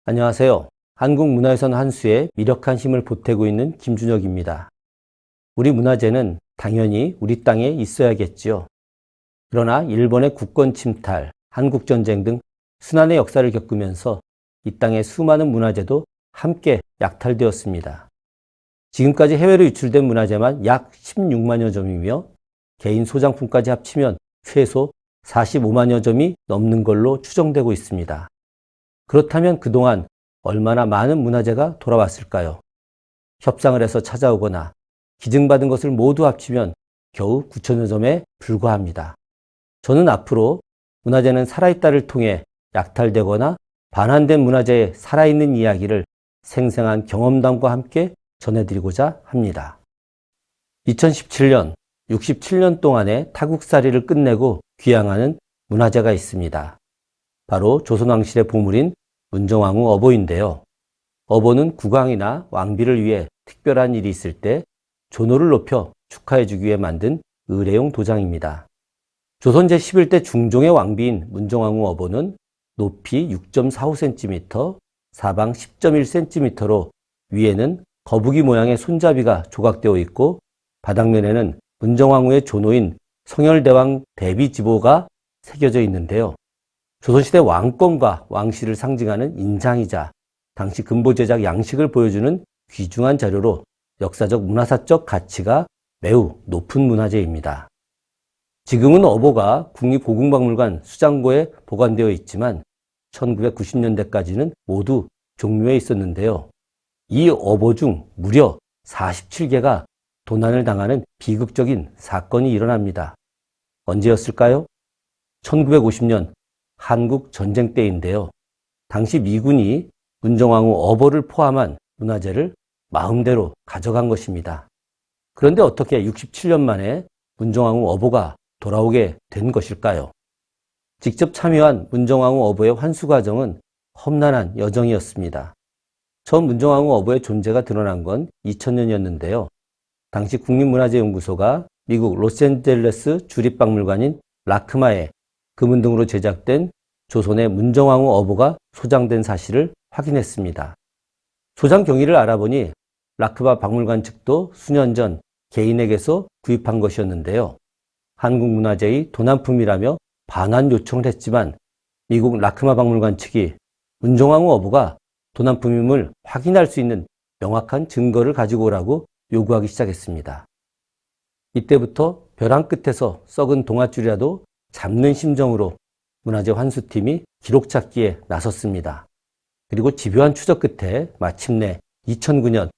안녕하세요. 한국 문화유산 환수에 미력한 힘을 보태고 있는 김준혁입니다. 우리 문화재는 당연히 우리 땅에 있어야겠지요. 그러나 일본의 국권 침탈, 한국전쟁 등 순환의 역사를 겪으면서 이 땅의 수많은 문화재도 함께 약탈되었습니다. 지금까지 해외로 유출된 문화재만 약 16만여 점이며 개인 소장품까지 합치면 최소 45만여 점이 넘는 걸로 추정되고 있습니다. 그렇다면 그동안 얼마나 많은 문화재가 돌아왔을까요? 협상을 해서 찾아오거나 기증받은 것을 모두 합치면 겨우 9천여 점에 불과합니다. 저는 앞으로 문화재는 살아있다를 통해 약탈되거나 반환된 문화재의 살아있는 이야기를 생생한 경험담과 함께 전해드리고자 합니다. 2017년, 67년 동안의 타국살이를 끝내고 귀향하는 문화재가 있습니다. 바로 조선왕실의 보물인 문정왕후 어보인데요. 어보는 국왕이나 왕비를 위해 특별한 일이 있을 때 존호를 높여 축하해주기 위해 만든 의례용 도장입니다. 조선 제11대 중종의 왕비인 문정왕후 어보는 높이 6.45cm, 사방 10.1cm로 위에는 거북이 모양의 손잡이가 조각되어 있고 바닥면에는 문정왕후의 존호인 성열대왕 대비지보가 새겨져 있는데요. 조선시대 왕권과 왕실을 상징하는 인장이자 당시 금보 제작 양식을 보여주는 귀중한 자료로 역사적 문화사적 가치가 매우 높은 문화재입니다. 지금은 어보가 국립고궁박물관 수장고에 보관되어 있지만 1990년대까지는 모두 종묘에 있었는데요. 이 어보 중 무려 47개가 도난을 당하는 비극적인 사건이 일어납니다. 언제였을까요? 1950년 한국 전쟁 때인데요. 당시 미군이 문정왕후 어보를 포함한 문화재를 마음대로 가져간 것입니다. 그런데 어떻게 67년 만에 문정왕후 어보가 돌아오게 된 것일까요? 직접 참여한 문정왕후 어보의 환수 과정은 험난한 여정이었습니다. 처음 문정왕후 어보의 존재가 드러난 건 2000년이었는데요. 당시 국립문화재연구소가 미국 로스앤젤레스 주립박물관인 라크마에 금은 등으로 제작된 조선의 문정왕후 어보가 소장된 사실을 확인했습니다. 소장 경위를 알아보니 라크마 박물관 측도 수년 전 개인에게서 구입한 것이었는데요. 한국문화재의 도난품이라며 반환 요청을 했지만 미국 라크마 박물관 측이 문정왕후 어보가 도난품임을 확인할 수 있는 명확한 증거를 가지고 오라고 요구하기 시작했습니다. 이때부터 벼랑 끝에서 썩은 동아줄이라도 잡는 심정으로 문화재 환수팀이 기록 찾기에 나섰습니다. 그리고 집요한 추적 끝에 마침내 2009년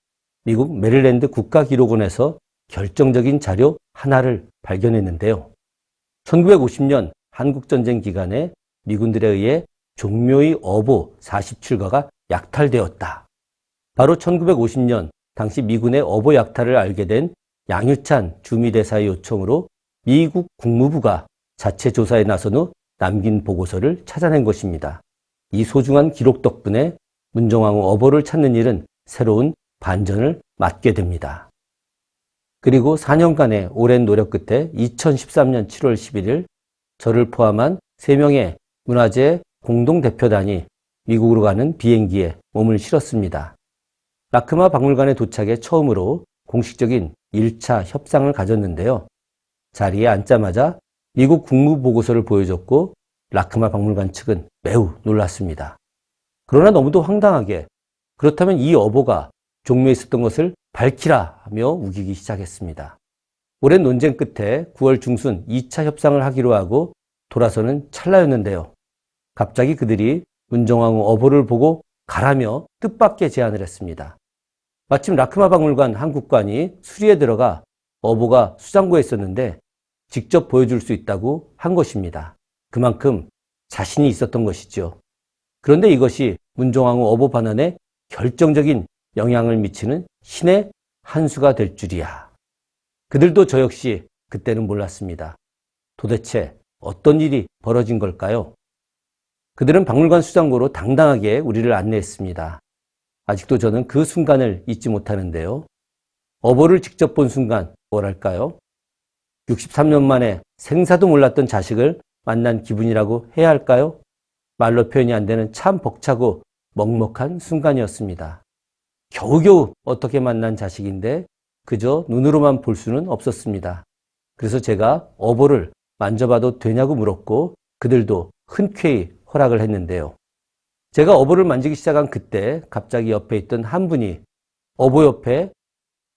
미국 메릴랜드 국가기록원에서 결정적인 자료 하나를 발견했는데요. 1950년 한국전쟁 기간에 미군들에 의해 종묘의 어보 47가가 약탈되었다. 바로 1950년 당시 미군의 어보 약탈을 알게 된 양유찬 주미대사의 요청으로 미국 국무부가 자체 조사에 나선 후 남긴 보고서를 찾아낸 것입니다. 이 소중한 기록 덕분에 문정왕후 어보를 찾는 일은 새로운 반전을 맞게 됩니다. 그리고 4년간의 오랜 노력 끝에 2013년 7월 11일 저를 포함한 3명의 문화재 공동대표단이 미국으로 가는 비행기에 몸을 실었습니다. 라크마 박물관에 도착해 처음으로 공식적인 1차 협상을 가졌는데요. 자리에 앉자마자 미국 국무부 보고서를 보여줬고 라크마 박물관 측은 매우 놀랐습니다. 그러나 너무도 황당하게 그렇다면 이 어보가 종묘에 있었던 것을 밝히라 하며 우기기 시작했습니다. 오랜 논쟁 끝에 9월 중순 2차 협상을 하기로 하고 돌아서는 찰나였는데요. 갑자기 그들이 문정왕후 어보를 보고 가라며 뜻밖의 제안을 했습니다. 마침 라크마 박물관 한국관이 수리에 들어가 어보가 수장고에 있었는데 직접 보여줄 수 있다고 한 것입니다. 그만큼 자신이 있었던 것이죠. 그런데 이것이 문정왕후 어보 반환에 결정적인 영향을 미치는 신의 한 수가 될 줄이야. 그들도 저 역시 그때는 몰랐습니다. 도대체 어떤 일이 벌어진 걸까요? 그들은 박물관 수장고로 당당하게 우리를 안내했습니다. 아직도 저는 그 순간을 잊지 못하는데요. 어보를 직접 본 순간 뭐랄까요? 63년 만에 생사도 몰랐던 자식을 만난 기분이라고 해야 할까요? 말로 표현이 안 되는 참 벅차고 먹먹한 순간이었습니다. 겨우겨우 어떻게 만난 자식인데 그저 눈으로만 볼 수는 없었습니다. 그래서 제가 어보를 만져봐도 되냐고 물었고 그들도 흔쾌히 허락을 했는데요. 제가 어보를 만지기 시작한 그때 갑자기 옆에 있던 한 분이 어보 옆에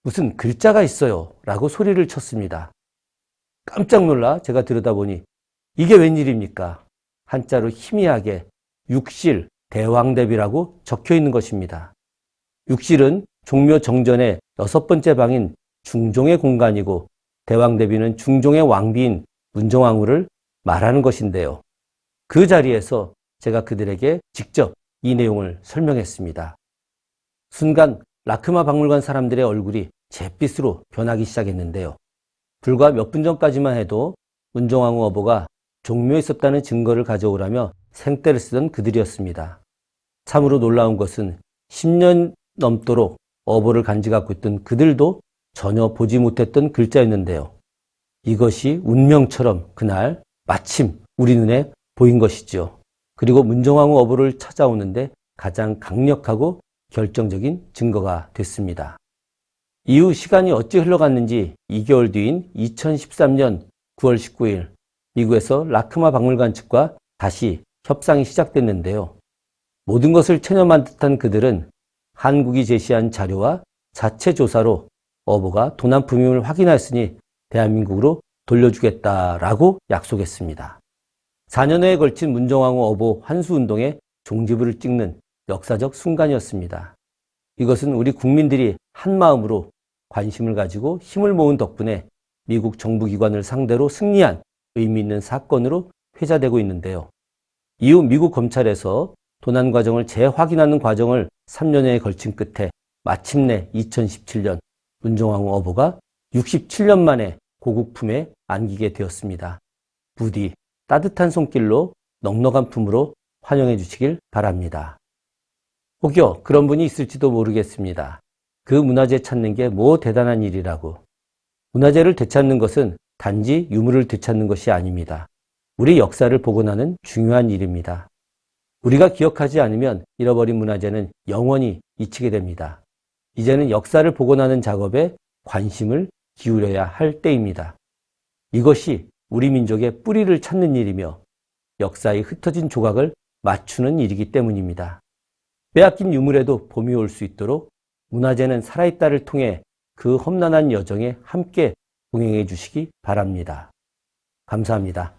무슨 글자가 있어요 라고 소리를 쳤습니다. 깜짝 놀라 제가 들여다보니 이게 웬일입니까? 한자로 희미하게 육실 대왕대비라고 적혀 있는 것입니다. 육실은 종묘 정전의 6번째 방인 중종의 공간이고 대왕대비는 중종의 왕비인 문정왕후를 말하는 것인데요. 그 자리에서 제가 그들에게 직접 이 내용을 설명했습니다. 순간 라크마 박물관 사람들의 얼굴이 잿빛으로 변하기 시작했는데요. 불과 몇 분 전까지만 해도 문정왕후 어보가 종묘에 있었다는 증거를 가져오라며 생떼를 쓰던 그들이었습니다. 참으로 놀라운 것은 10년 넘도록 어보를 간직하고 있던 그들도 전혀 보지 못했던 글자였는데요. 이것이 운명처럼 그날 마침 우리 눈에 보인 것이죠. 그리고 문정왕후 어보를 찾아오는데 가장 강력하고 결정적인 증거가 됐습니다. 이후 시간이 어찌 흘러갔는지 2개월 뒤인 2013년 9월 19일 미국에서 라크마 박물관 측과 다시 협상이 시작됐는데요. 모든 것을 체념한 듯한 그들은 한국이 제시한 자료와 자체 조사로 어보가 도난품임을 확인하였으니 대한민국으로 돌려주겠다라고 약속했습니다. 4년여에 걸친 문정왕후 어보 환수운동의 종지부를 찍는 역사적 순간이었습니다. 이것은 우리 국민들이 한마음으로 관심을 가지고 힘을 모은 덕분에 미국 정부기관을 상대로 승리한 의미 있는 사건으로 회자되고 있는데요. 이후 미국 검찰에서 도난 과정을 재확인하는 과정을 3년여에 걸친 끝에 마침내 2017년 문정왕후 어보가 67년 만에 고국 품에 안기게 되었습니다. 부디 따뜻한 손길로 넉넉한 품으로 환영해 주시길 바랍니다. 혹여 그런 분이 있을지도 모르겠습니다. 그 문화재 찾는 게 뭐 대단한 일이라고. 문화재를 되찾는 것은 단지 유물을 되찾는 것이 아닙니다. 우리 역사를 복원하는 중요한 일입니다. 우리가 기억하지 않으면 잃어버린 문화재는 영원히 잊히게 됩니다. 이제는 역사를 복원하는 작업에 관심을 기울여야 할 때입니다. 이것이 우리 민족의 뿌리를 찾는 일이며 역사의 흩어진 조각을 맞추는 일이기 때문입니다. 빼앗긴 유물에도 봄이 올 수 있도록 문화재는 살아있다를 통해 그 험난한 여정에 함께 동행해 주시기 바랍니다. 감사합니다.